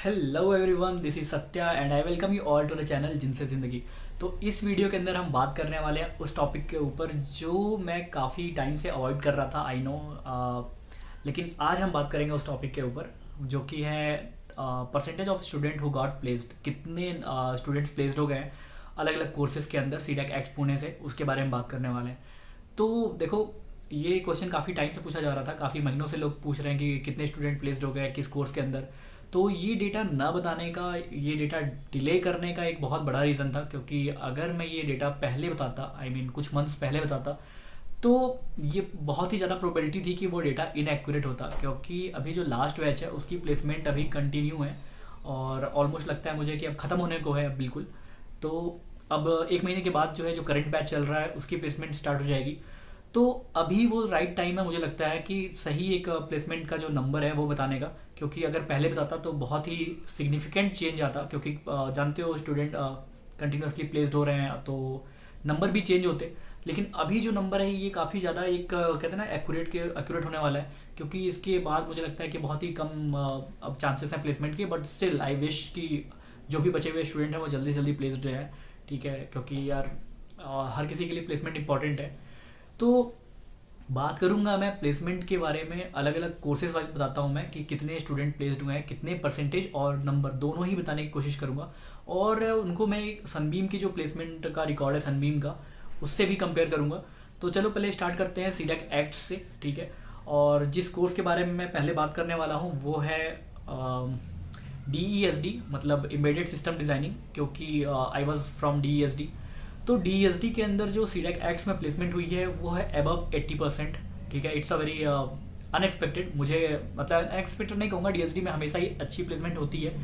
Hello everyone, this is Satya and I welcome you all to the channel जिनसे ज़िंदगी। तो इस वीडियो के अंदर हम बात करने वाले हैं उस टॉपिक के ऊपर जो मैं काफ़ी टाइम से अवॉइड कर रहा था, आई नो। लेकिन आज हम बात करेंगे उस टॉपिक के ऊपर जो कि है percentage of student who got placed. कितने स्टूडेंट्स प्लेस्ड हो गए हैं अलग अलग कोर्सेज के अंदर सीडैक एक्स पुणे से, उसके बारे में बात करने वाले हैं। तो देखो, ये क्वेश्चन काफ़ी टाइम से पूछा जा रहा था, काफ़ी महीनों से लोग पूछ रहे हैं कि कितने स्टूडेंट प्लेस्ड हो गए किस कोर्स के अंदर। तो ये डेटा ना बताने का, ये डेटा डिले करने का एक बहुत बड़ा रीज़न था, क्योंकि अगर मैं ये डेटा पहले बताता, आई मीन कुछ मंथ्स पहले बताता, तो ये बहुत ही ज़्यादा प्रोबेबिलिटी थी कि वो डेटा इनएक्यूरेट होता, क्योंकि अभी जो लास्ट बैच है उसकी प्लेसमेंट अभी कंटिन्यू है और ऑलमोस्ट लगता है मुझे कि अब ख़त्म होने को है अब बिल्कुल। तो अब एक महीने के बाद जो है, जो करंट बैच चल रहा है उसकी प्लेसमेंट स्टार्ट हो जाएगी। तो अभी वो राइट टाइम है मुझे लगता है कि सही एक प्लेसमेंट का जो नंबर है वो बताने का, क्योंकि अगर पहले बताता तो बहुत ही सिग्निफिकेंट चेंज आता, क्योंकि जानते हो स्टूडेंट कंटिन्यूसली प्लेस्ड हो रहे हैं तो नंबर भी चेंज होते। लेकिन अभी जो नंबर है ये काफ़ी ज़्यादा एक कहते हैं ना एक्यूरेट होने वाला है, क्योंकि इसके बाद मुझे लगता है कि बहुत ही कम अब चांसेस हैं प्लेसमेंट के। बट स्टिल आई विश कि जो भी बचे हुए स्टूडेंट हैं वो जल्दी से जल्दी प्लेस्ड जो है, ठीक है, क्योंकि यार हर किसी के लिए प्लेसमेंट इंपॉर्टेंट है। तो बात करूंगा मैं प्लेसमेंट के बारे में, अलग अलग कोर्सेज वाइज बताता हूं मैं कि कितने स्टूडेंट प्लेस्ड हुए हैं, कितने परसेंटेज और नंबर दोनों ही बताने की कोशिश करूंगा। और उनको मैं सनबीम की जो प्लेसमेंट का रिकॉर्ड है सनबीम का, उससे भी कंपेयर करूंगा। तो चलो पहले स्टार्ट करते हैं सीडैक एक्ट से, ठीक है। और जिस कोर्स के बारे में मैं पहले बात करने वाला हूँ वो है DESD, मतलब एम्बेडेड सिस्टम डिज़ाइनिंग, क्योंकि आई वॉज फ्रॉम DESD। तो DESD के अंदर जो सीडैक एक्ट्स में प्लेसमेंट हुई है वो है अबव 80%, ठीक है। इट्स अ वेरी अनएक्सपेक्टेड, मुझे मतलब अनएक्सपेक्टेड नहीं कहूँगा, DSD में हमेशा ही अच्छी प्लेसमेंट होती है,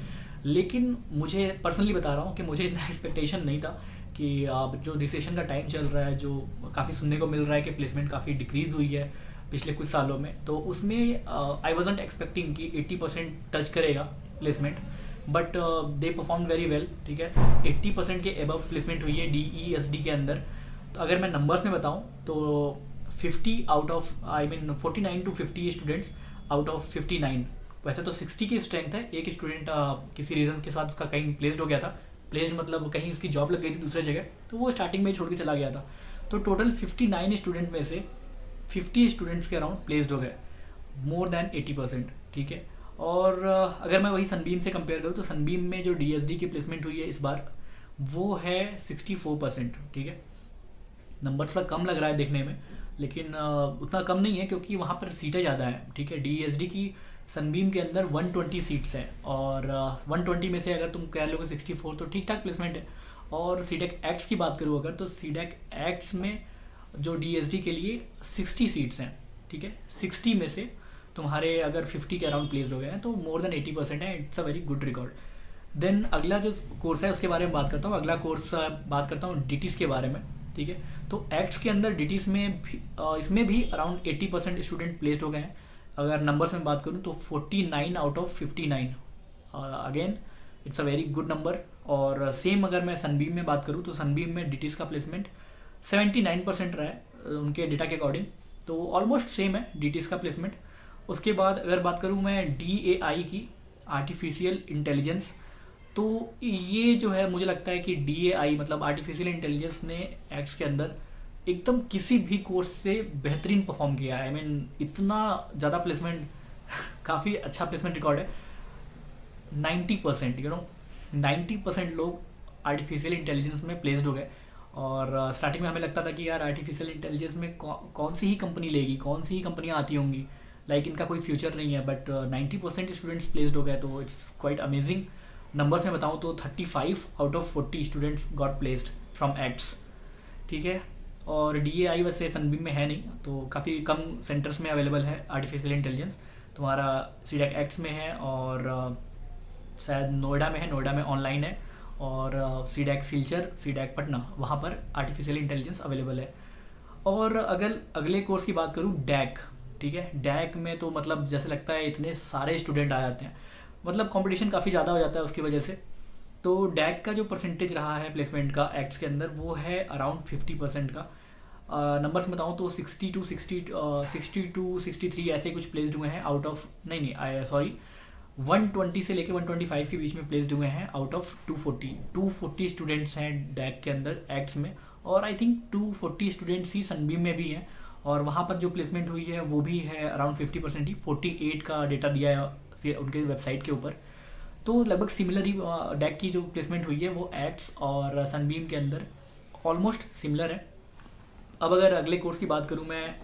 लेकिन मुझे पर्सनली बता रहा हूँ कि मुझे इतना एक्सपेक्टेशन नहीं था कि जो रिसेशन का टाइम चल रहा है, जो काफ़ी सुनने को मिल रहा है कि प्लेसमेंट काफ़ी डिक्रीज़ हुई है पिछले कुछ सालों में, तो उसमें आई वॉजेंट एक्सपेक्टिंग कि 80% टच करेगा placement. But they perform very well, ठीक है। 80% के एबव प्लेसमेंट हुई है DESD के अंदर। तो अगर मैं नंबर्स में बताऊं तो 50 out of, I mean 49 to 50 students out of 59। वैसे तो 60 की स्ट्रेंथ है, एक स्टूडेंट किसी रीज़न के साथ उसका कहीं प्लेस्ड हो गया था, प्लेस्ड मतलब कहीं उसकी जॉब लग गई थी दूसरी जगह, तो वो स्टार्टिंग में ही छोड़ के चला गया था। तो टोटल 59 स्टूडेंट में से 50 स्टूडेंट्स के अराउंड प्लेस्ड हो गए, मोर देन 80%, ठीक है। और अगर मैं वही सनबीम से कंपेयर करूँ तो सनबीम में जो DSD की प्लेसमेंट हुई है इस बार वो है 64%, ठीक है। नंबर थोड़ा कम लग रहा है देखने में, लेकिन उतना कम नहीं है क्योंकि वहाँ पर सीटें ज़्यादा हैं, ठीक है। DSD की सनबीम के अंदर 120 सीट्स हैं और 120 में से अगर तुम कह लो कि 64 तो ठीक ठाक प्लेसमेंट है। और सीडैक एक्ट्स की बात करूँ अगर, तो सीडैक एक्ट्स में जो DSD के लिए 60 सीट्स हैं, ठीक है। 60 में से तुम्हारे अगर 50 के अराउंड प्लेस हो गए हैं तो मोर देन 80% है, it's a very good record. Then अगला जो कोर्स है उसके बारे में बात करता हूँ। अगला कोर्स बात करता हूँ डिटीज़ के बारे में, ठीक है। तो एक्ट्स के अंदर डिटीज़ में भी इसमें भी अराउंड 80% स्टूडेंट प्लेस्ड हो गए हैं। अगर नंबर्स में बात करूँ तो 49 out of 59, again it's a very good number. और सेम अगर मैं सनबीम में बात करूँ तो सनबीम में डिटीज़ का प्लेसमेंट 79% रहा है उनके डेटा के अकॉर्डिंग, तो ऑलमोस्ट सेम है डिटीज़ का प्लेसमेंट। उसके बाद अगर बात करूँ मैं DAI की, आर्टिफिशियल इंटेलिजेंस, तो ये जो है मुझे लगता है कि DAI मतलब आर्टिफिशियल इंटेलिजेंस ने एक्ट्स के अंदर एकदम किसी भी कोर्स से बेहतरीन परफॉर्म किया है। आई मीन इतना ज़्यादा प्लेसमेंट काफ़ी अच्छा प्लेसमेंट रिकॉर्ड है। 90%, 90% लोग आर्टिफिशियल इंटेलिजेंस में प्लेस्ड हो गए। और स्टार्टिंग में हमें लगता था कि यार आर्टिफिशियल इंटेलिजेंस में कौन सी ही कंपनी लेगी, कौन सी ही कंपनियाँ आती होंगी, लाइक इनका कोई फ्यूचर नहीं है। बट 90% स्टूडेंट्स प्लेस्ड हो गए, तो इट्स क्वाइट अमेजिंग। नंबर्स में बताऊँ तो 35 out of 40 students got placed from acts, ठीक है। और DAI वैसे सनबीम में है नहीं, तो काफ़ी कम सेंटर्स में अवेलेबल है आर्टिफिशियल इंटेलिजेंस। तुम्हारा सीडैक एक्ट्स में है और शायद नोएडा में है, नोएडा में ऑनलाइन है। और सीडैक सिलचर, सीडैक पटना, वहाँ पर आर्टिफिशियल इंटेलिजेंस अवेलेबल है। और अगर अगले कोर्स की बात करूँ डैक, ठीक है। डैक में तो मतलब जैसे लगता है इतने सारे स्टूडेंट आ जाते हैं, मतलब कंपटीशन काफ़ी ज़्यादा हो जाता है उसकी वजह से। तो डैक का जो परसेंटेज रहा है प्लेसमेंट का एक्ट्स के अंदर वो है अराउंड 50% का। नंबर्स बताऊँ तो 60 to 63 ऐसे कुछ प्लेस्ड हुए हैं आउट ऑफ, नहीं सॉरी, 120 से लेके 125 के बीच में प्लेस्ड हुए हैं आउट ऑफ 240 स्टूडेंट्स हैं डैक के अंदर एक्ट्स में, और I think 240 students he Sunbeam में भी हैं, और वहाँ पर जो प्लेसमेंट हुई है वो भी है अराउंड 50% ही, 48 का डेटा दिया है उनके वेबसाइट के ऊपर। तो लगभग सिमिलर ही डैक की जो प्लेसमेंट हुई है वो एक्ट्स और सनबीम के अंदर ऑलमोस्ट सिमिलर है। अब अगर अगले कोर्स की बात करूँ मैं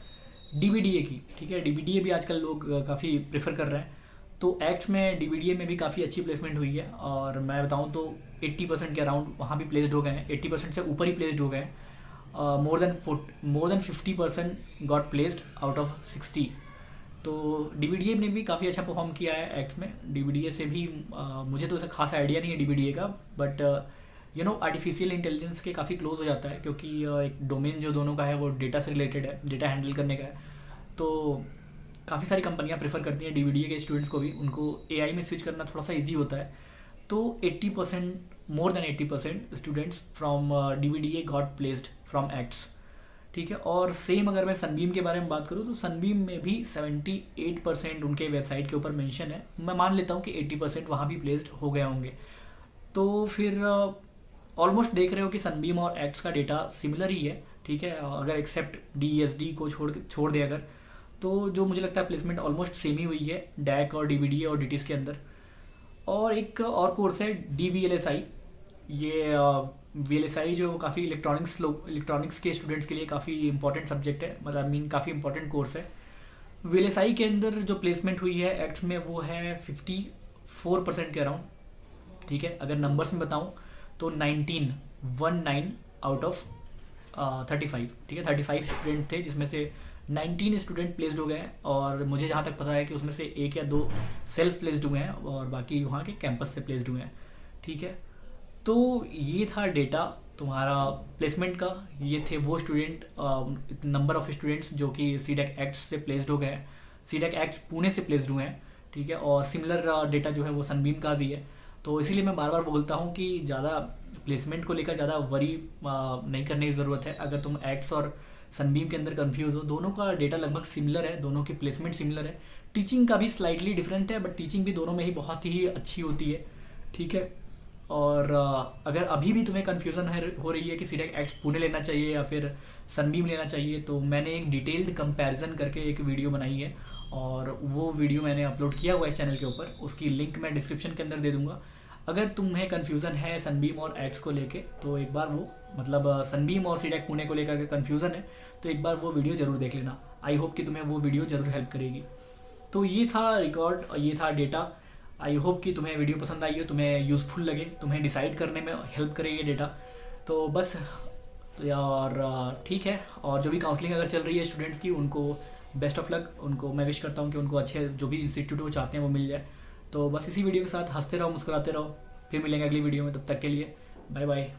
DBDA की, ठीक है, DBDA भी आजकल लोग काफ़ी प्रेफर कर रहे हैं, तो एक्ट्स में DBDA में भी काफ़ी अच्छी प्लेसमेंट हुई है, और मैं बताऊँ तो 80% के अराउंड वहाँ भी प्लेस्ड हो गए हैं, 80% से ऊपर ही प्लेस्ड हो गए हैं, more than 50% got placed out of 60। तो DBDA ने भी काफ़ी अच्छा परफॉर्म किया है एक्ट्स में। DBDA से भी मुझे तो ऐसा खास आइडिया नहीं है DBDA का, बट आर्टिफिशियल इंटेलिजेंस के काफ़ी क्लोज हो जाता है, क्योंकि एक डोमेन जो दोनों का है वो डेटा से रिलेटेड है, डेटा हैंडल करने का है। तो काफ़ी सारी कंपनियां प्रेफर करती हैं DBDA के स्टूडेंट्स को भी, उनको AI में स्विच करना थोड़ा सा ईजी होता है। तो 80%, मोर than 80% students from DBDA got placed from acts, ठीक है। और सेम अगर मैं सनबीम के बारे में बात करूँ तो सनबीम में भी 78% उनके वेबसाइट के ऊपर मेंशन है, मैं मान लेता हूँ कि 80% वहाँ भी प्लेस्ड हो गए होंगे। तो फिर ऑलमोस्ट देख रहे हो कि सनबीम और एक्ट्स का डेटा सिमिलर ही है, ठीक है, अगर एक्सेप्ट DESD को छोड़ दे अगर, तो जो मुझे लगता है प्लेसमेंट ऑलमोस्ट सेम ही हुई है डैक और DBDA और DTS के अंदर। और एक और कोर्स है DVLSI, ये VLSI जो काफ़ी इलेक्ट्रॉनिक्स के स्टूडेंट्स के लिए काफ़ी इंपॉर्टेंट सब्जेक्ट है, मतलब काफ़ी इंपॉर्टेंट कोर्स है। VLSI के अंदर जो प्लेसमेंट हुई है एक्ट्स में वो है 54% के अराउंड, ठीक है। अगर नंबर्स में बताऊँ तो 19 आउट ऑफ 35, ठीक है, 35 स्टूडेंट थे जिसमें से 19 स्टूडेंट प्लेस्ड हो गए हैं, और मुझे जहाँ तक पता है कि उसमें से 1 या 2 सेल्फ प्लेस्ड हुए हैं और बाकी वहाँ के कैंपस से प्लेस्ड हुए हैं, ठीक है। तो ये था डेटा तुम्हारा प्लेसमेंट का, ये थे वो स्टूडेंट, नंबर ऑफ स्टूडेंट्स जो कि सीडेक एक्ट्स से प्लेस्ड हो गए हैं, सीडेक एक्ट्स पुणे से प्लेस्ड हुए हैं, ठीक है। और सिमिलर डेटा जो है वो सनबीम का भी है। तो इसीलिए मैं बार बार बोलता हूँ कि ज़्यादा प्लेसमेंट को लेकर ज़्यादा वरी नहीं करने की ज़रूरत है। अगर तुम एक्ट्स और सनबीम के अंदर कंफ्यूज हो, दोनों का डेटा लगभग सिमिलर है, दोनों की प्लेसमेंट सिमिलर है, टीचिंग का भी स्लाइटली डिफरेंट है, बट टीचिंग भी दोनों में ही बहुत ही अच्छी होती है, ठीक है। और अगर अभी भी तुम्हें कन्फ्यूज़न हो रही है कि सीडेक एक्ट्स पुणे लेना चाहिए या फिर सनबीम लेना चाहिए, तो मैंने एक डिटेल्ड कंपैरिजन करके एक वीडियो बनाई है, और वो वीडियो मैंने अपलोड किया हुआ है इस चैनल के ऊपर, उसकी लिंक मैं डिस्क्रिप्शन के अंदर दे दूंगा। अगर तुम्हें कन्फ्यूज़न है सनबीम और एक्ट्स को लेके, तो एक बार वो, मतलब सनबीम और सीडेक पुणे को लेकर कन्फ्यूज़न है तो एक बार वो वीडियो ज़रूर देख लेना। आई होप कि तुम्हें वो वीडियो ज़रूर हेल्प करेगी। तो ये था रिकॉर्ड, ये था डेटा। आई होप कि तुम्हें वीडियो पसंद आई हो, तुम्हें यूज़फुल लगे, तुम्हें डिसाइड करने में हेल्प करे ये डेटा। तो बस, तो यार ठीक है। और जो भी काउंसलिंग अगर चल रही है स्टूडेंट्स की, उनको बेस्ट ऑफ लक, उनको मैं विश करता हूँ कि उनको अच्छे जो भी इंस्टीट्यूट वो चाहते हैं वो मिल जाए। तो बस इसी वीडियो के साथ हंसते रहो, मुस्कुराते रहो, फिर मिलेंगे अगली वीडियो में, तब तक के लिए बाय बाय।